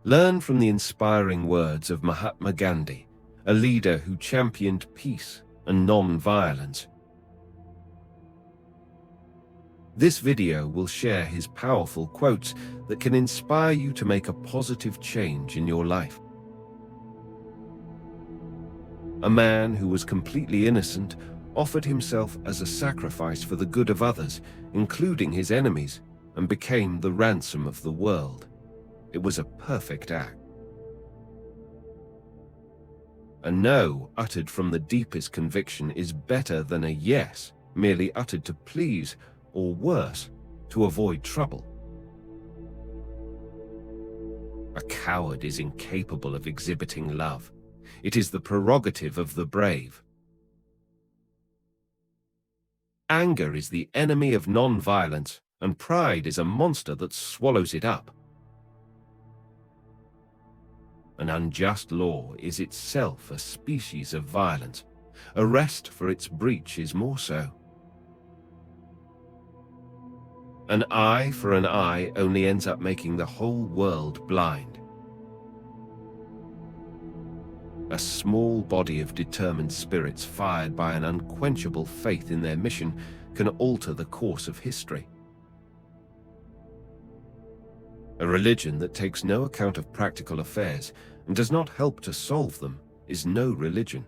Learn from the inspiring words of Mahatma Gandhi, a leader who championed peace and non-violence. This video will share his powerful quotes that can inspire you to make a positive change in your life. A man who was completely innocent offered himself as a sacrifice for the good of others, including his enemies, and became the ransom of the world. It was a perfect act. A no uttered from the deepest conviction is better than a yes merely uttered to please, or worse, to avoid trouble. A coward is incapable of exhibiting love. It is the prerogative of the brave. Anger is the enemy of non-violence, and pride is a monster that swallows it up. An unjust law is itself a species of violence. Arrest for its breach is more so. An eye for an eye only ends up making the whole world blind. A small body of determined spirits fired by an unquenchable faith in their mission can alter the course of history. A religion that takes no account of practical affairs and does not help to solve them is no religion.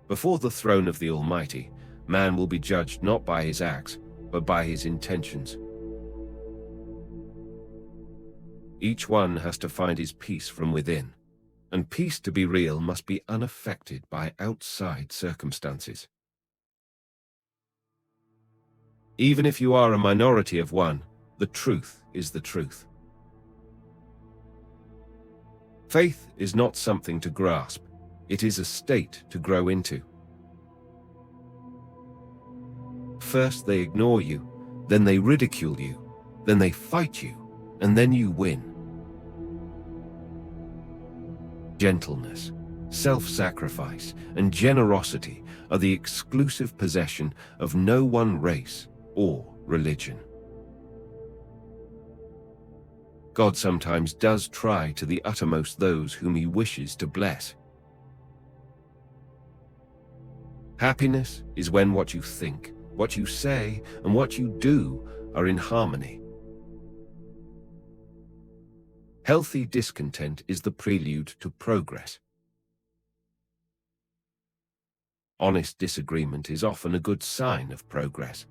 Before the throne of the Almighty, man will be judged not by his acts, but by his intentions. Each one has to find his peace from within, and peace to be real must be unaffected by outside circumstances. Even if you are a minority of one, the truth is the truth. Faith is not something to grasp, it is a state to grow into. First they ignore you, then they ridicule you, then they fight you, and then you win. Gentleness, self-sacrifice, and generosity are the exclusive possession of no one race or religion. God sometimes does try to the uttermost those whom he wishes to bless. Happiness is when what you think, what you say, and what you do are in harmony. Healthy discontent is the prelude to progress. Honest disagreement is often a good sign of progress.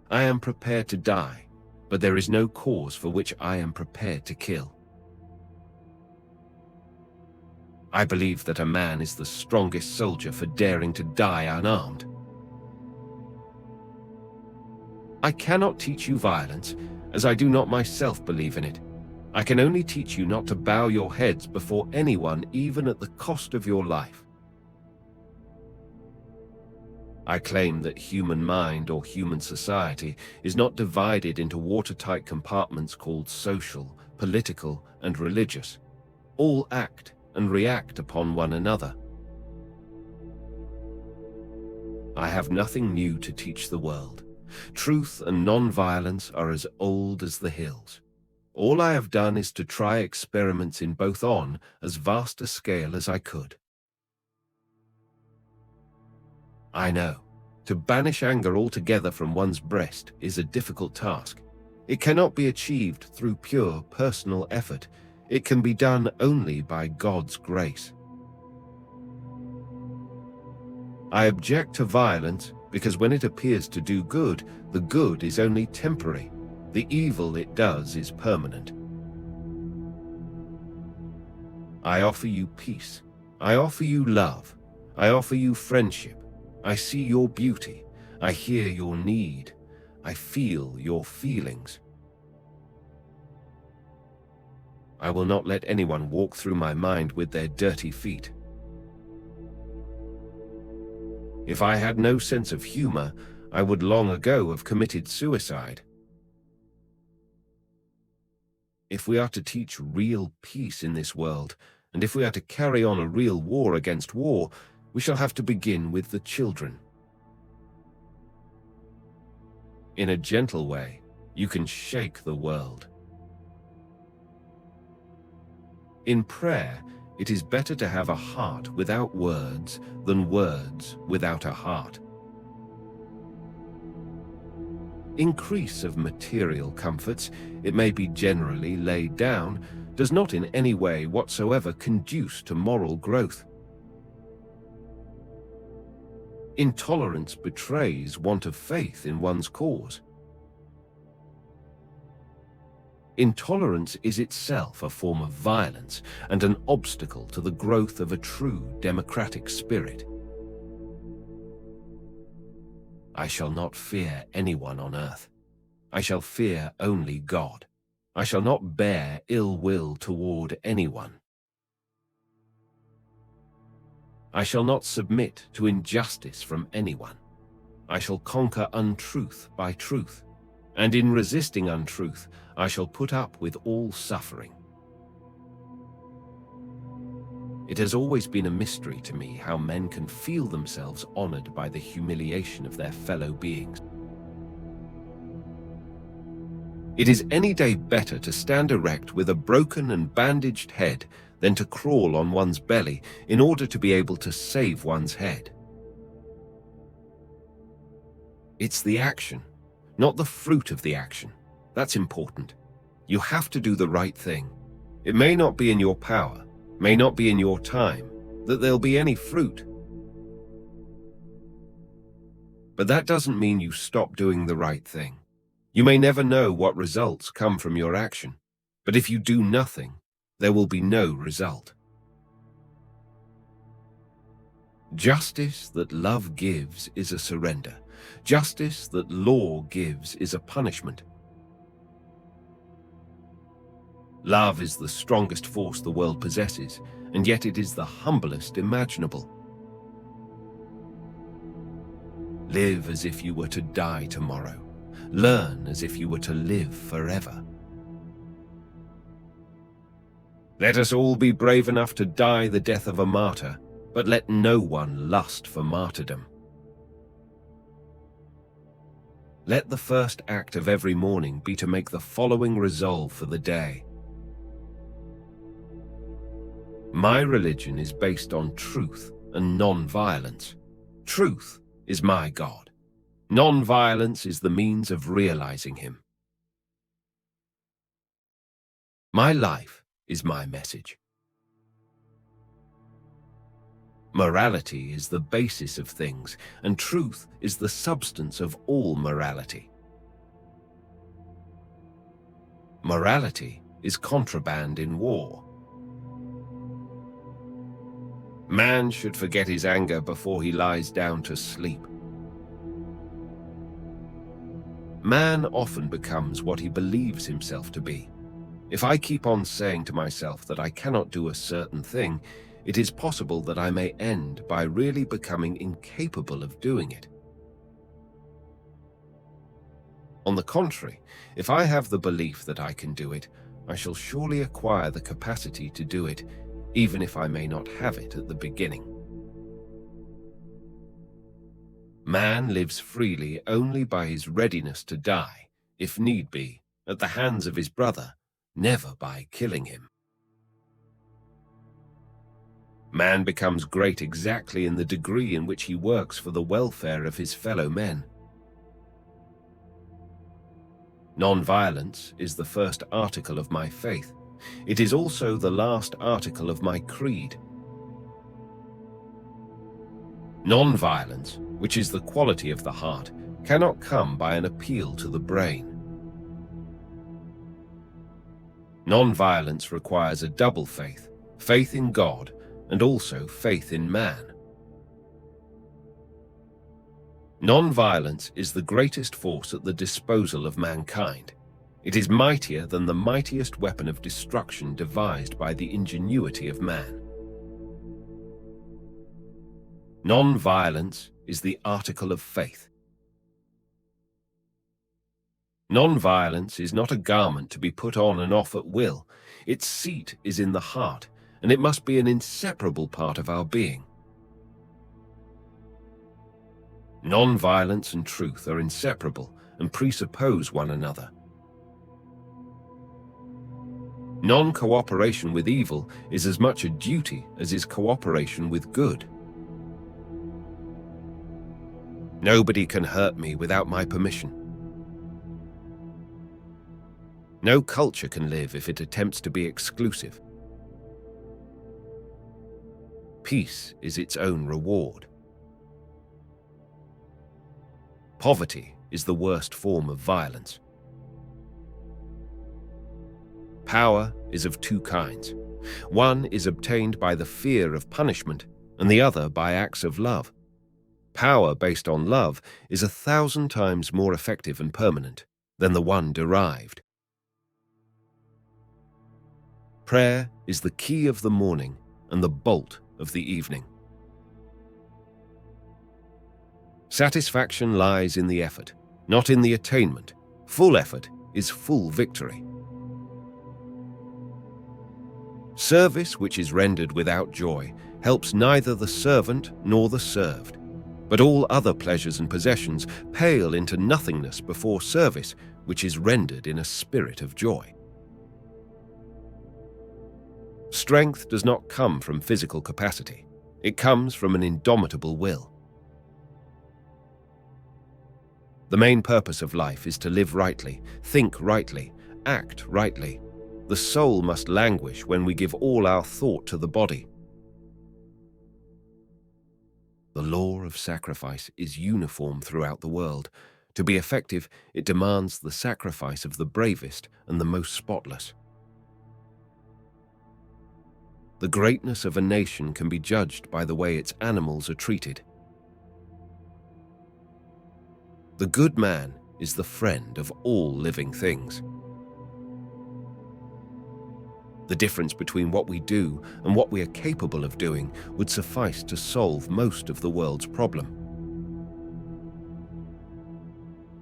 I am prepared to die, but there is no cause for which I am prepared to kill. I believe that a man is the strongest soldier for daring to die unarmed. I cannot teach you violence, as I do not myself believe in it. I can only teach you not to bow your heads before anyone, even at the cost of your life. I claim that human mind or human society is not divided into watertight compartments called social, political, and religious. All act and react upon one another. I have nothing new to teach the world. Truth and non-violence are as old as the hills. All I have done is to try experiments in both on as vast a scale as I could. I know, to banish anger altogether from one's breast is a difficult task. It cannot be achieved through pure personal effort. It can be done only by God's grace. I object to violence because when it appears to do good, the good is only temporary. The evil it does is permanent. I offer you peace. I offer you love. I offer you friendship. I see your beauty. I hear your need. I feel your feelings. I will not let anyone walk through my mind with their dirty feet. If I had no sense of humor, I would long ago have committed suicide. If we are to teach real peace in this world, and if we are to carry on a real war against war, we shall have to begin with the children. In a gentle way, you can shake the world. In prayer, it is better to have a heart without words than words without a heart. Increase of material comforts, it may be generally laid down, does not in any way whatsoever conduce to moral growth. Intolerance betrays want of faith in one's cause. Intolerance is itself a form of violence and an obstacle to the growth of a true democratic spirit. I shall not fear anyone on earth. I shall fear only God. I shall not bear ill will toward anyone. I shall not submit to injustice from anyone. I shall conquer untruth by truth, and in resisting untruth, I shall put up with all suffering. It has always been a mystery to me how men can feel themselves honored by the humiliation of their fellow beings. It is any day better to stand erect with a broken and bandaged head than to crawl on one's belly in order to be able to save one's head. It's the action, not the fruit of the action. That's important. You have to do the right thing. It may not be in your power, may not be in your time, that there'll be any fruit. But that doesn't mean you stop doing the right thing. You may never know what results come from your action, but if you do nothing, there will be no result. Justice that love gives is a surrender. Justice that law gives is a punishment. Love is the strongest force the world possesses, and yet it is the humblest imaginable. Live as if you were to die tomorrow. Learn as if you were to live forever. Let us all be brave enough to die the death of a martyr, but let no one lust for martyrdom. Let the first act of every morning be to make the following resolve for the day. My religion is based on truth and non-violence. Truth is my God. Non-violence is the means of realizing him. My life is my message. Morality is the basis of things, and truth is the substance of all morality. Morality is contraband in war. Man should forget his anger before he lies down to sleep. Man often becomes what he believes himself to be. If I keep on saying to myself that I cannot do a certain thing, it is possible that I may end by really becoming incapable of doing it. On the contrary, if I have the belief that I can do it, I shall surely acquire the capacity to do it, even if I may not have it at the beginning. Man lives freely only by his readiness to die, if need be, at the hands of his brother, never by killing him. Man becomes great exactly in the degree in which he works for the welfare of his fellow men. Non-violence is the first article of my faith. It is also the last article of my creed. Non-violence, which is the quality of the heart, cannot come by an appeal to the brain. Non-violence requires a double faith, faith in God and also faith in man. Non-violence is the greatest force at the disposal of mankind. It is mightier than the mightiest weapon of destruction devised by the ingenuity of man. Non-violence is the article of faith. Non-violence is not a garment to be put on and off at will. Its seat is in the heart, and it must be an inseparable part of our being. Non-violence and truth are inseparable and presuppose one another. Non-cooperation with evil is as much a duty as is cooperation with good. Nobody can hurt me without my permission. No culture can live if it attempts to be exclusive. Peace is its own reward. Poverty is the worst form of violence. Power is of two kinds. One is obtained by the fear of punishment, and the other by acts of love. Power based on love is 1,000 times more effective and permanent than the one derived. Prayer is the key of the morning and the bolt of the evening. Satisfaction lies in the effort, not in the attainment. Full effort is full victory. Service which is rendered without joy helps neither the servant nor the served, but all other pleasures and possessions pale into nothingness before service which is rendered in a spirit of joy. Strength does not come from physical capacity. It comes from an indomitable will. The main purpose of life is to live rightly, think rightly, act rightly. The soul must languish when we give all our thought to the body. The law of sacrifice is uniform throughout the world. To be effective, it demands the sacrifice of the bravest and the most spotless. The greatness of a nation can be judged by the way its animals are treated. The good man is the friend of all living things. The difference between what we do and what we are capable of doing would suffice to solve most of the world's problem.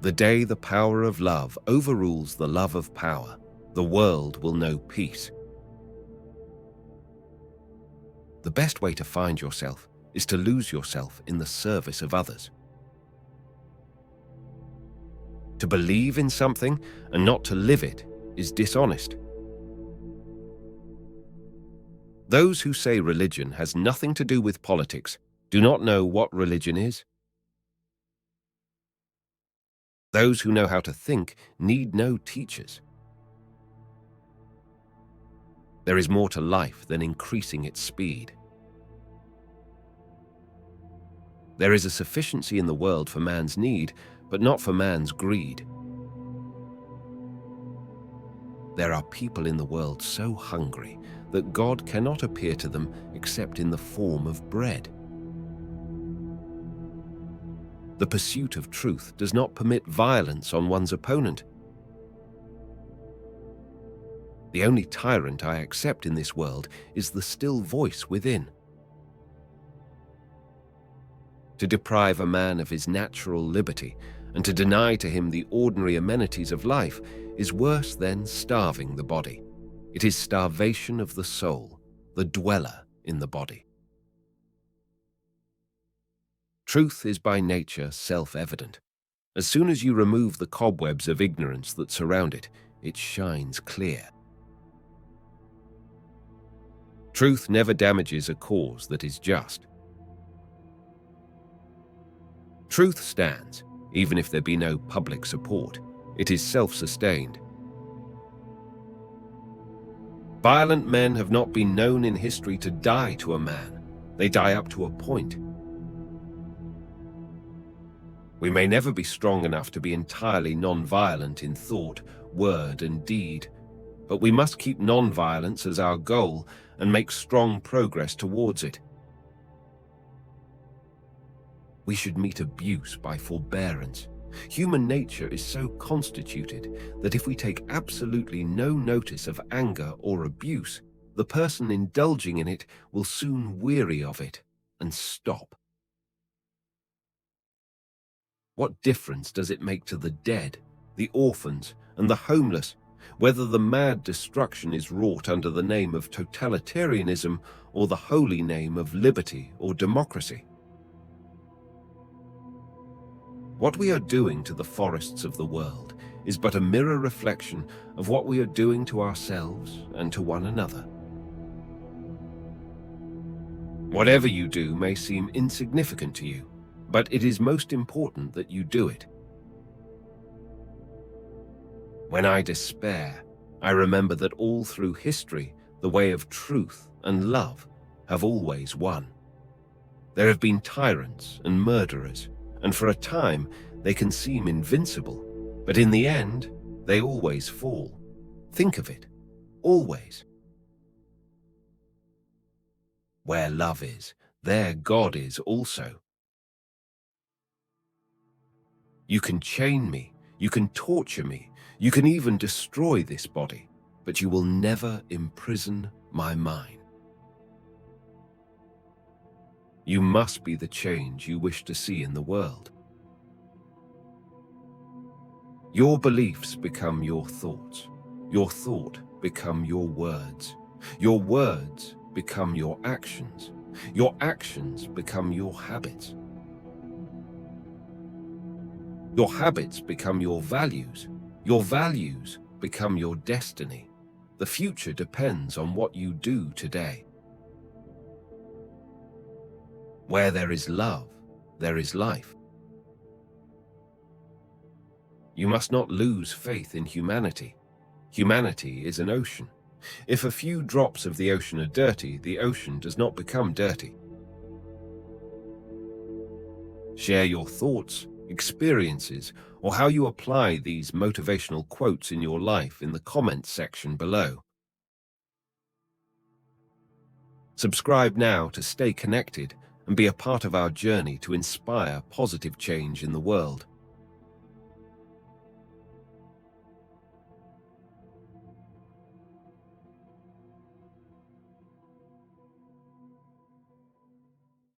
The day the power of love overrules the love of power, the world will know peace. The best way to find yourself is to lose yourself in the service of others. To believe in something and not to live it is dishonest. Those who say religion has nothing to do with politics do not know what religion is. Those who know how to think need no teachers. There is more to life than increasing its speed. There is a sufficiency in the world for man's need, but not for man's greed. There are people in the world so hungry that God cannot appear to them except in the form of bread. The pursuit of truth does not permit violence on one's opponent. The only tyrant I accept in this world is the still voice within. To deprive a man of his natural liberty and to deny to him the ordinary amenities of life is worse than starving the body. It is starvation of the soul, the dweller in the body. Truth is by nature self-evident. As soon as you remove the cobwebs of ignorance that surround it, it shines clear. Truth never damages a cause that is just. Truth stands, even if there be no public support. It is self-sustained. Violent men have not been known in history to die to a man. They die up to a point. We may never be strong enough to be entirely non-violent in thought, word, and deed, but we must keep non-violence as our goal and make strong progress towards it. We should meet abuse by forbearance. Human nature is so constituted that if we take absolutely no notice of anger or abuse, the person indulging in it will soon weary of it and stop. What difference does it make to the dead, the orphans, and the homeless, whether the mad destruction is wrought under the name of totalitarianism or the holy name of liberty or democracy? What we are doing to the forests of the world is but a mirror reflection of what we are doing to ourselves and to one another. Whatever you do may seem insignificant to you, but it is most important that you do it. When I despair, I remember that all through history, the way of truth and love have always won. There have been tyrants and murderers, and for a time they can seem invincible, but in the end, they always fall. Think of it, always. Where love is, there God is also. You can chain me, you can torture me, you can even destroy this body, but you will never imprison my mind. You must be the change you wish to see in the world. Your beliefs become your thoughts become your words become your actions become your habits become your values become your destiny. The future depends on what you do today. Where there is love, there is life. You must not lose faith in humanity. Humanity is an ocean. If a few drops of the ocean are dirty, the ocean does not become dirty. Share your thoughts, experiences, or how you apply these motivational quotes in your life in the comments section below. Subscribe now to stay connected and be a part of our journey to inspire positive change in the world.